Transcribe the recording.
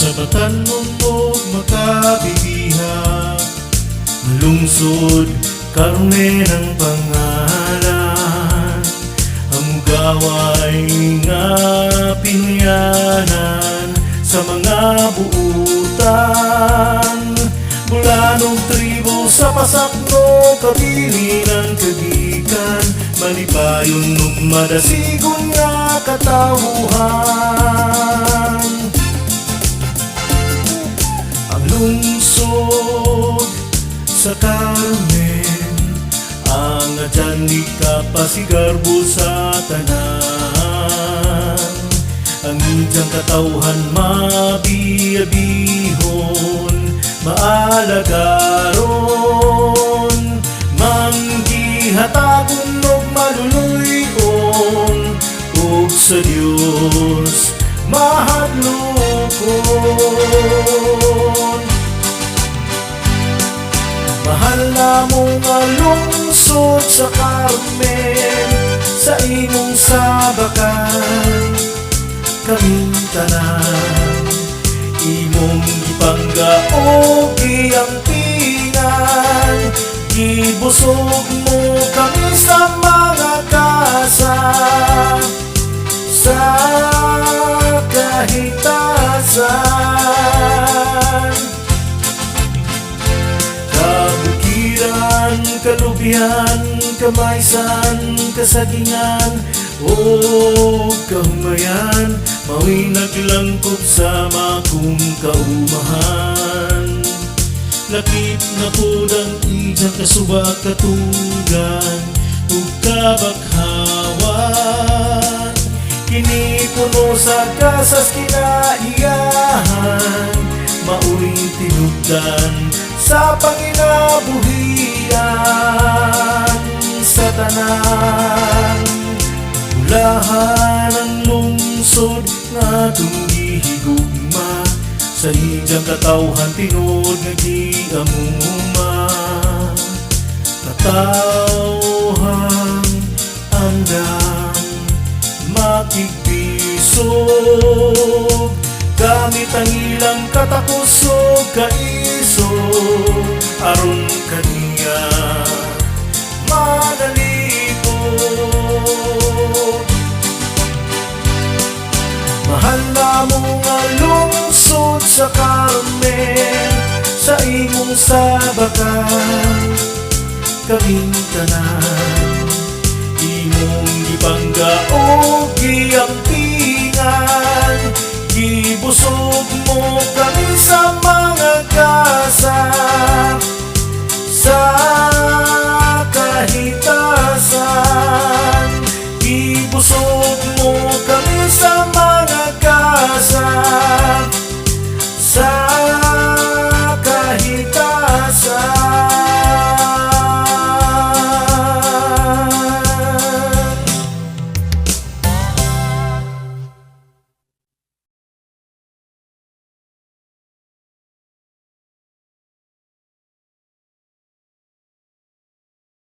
Sabatan mo makabibihag, malungsod karne ng pangalan. Hamugaway nga pinuyanan sa mga buutan. Mula nung tribo sa pasakno, kabilinan kagikan, malipayon ug madasigon nga katawuhan. Ang lungsod sa Carmen, ang adyan di kapasigarbo sa tanan. Ang idyang katawhan mabiyabihon, maalagaron, manggihatagon og maluluyon, ug sa Dios mahadlokon. Mahal na mong lungsod sa Carmen, sa imong sabakan, kaming tanan, imong gipangga o giangkingan. Gibusog mo kami sa mga kasa, sa kahitasan. Kabukiran, kalubihan, kamaysan, kasagingan, o kahumayan, mao'y naglangkot sa makong kaumahan. Lakip na pudang idyang kasubak katugan, ug kabakhawan. Kini puno sa kasas kinaiyahan, mao'y tinugdan sa panginabuhian sa tanan. Ulahan ang lungsod nga tunggihigugma, sa idyang katawhan tinod nga giamuma. Katawhan andam makigpisog, gamit ang ilang katakusog kaisog, aron kaniya madalipod. Mahal na mong lungsod sa Carmen, sa imong sabakan, kaming tanan, imong gipangga o giyang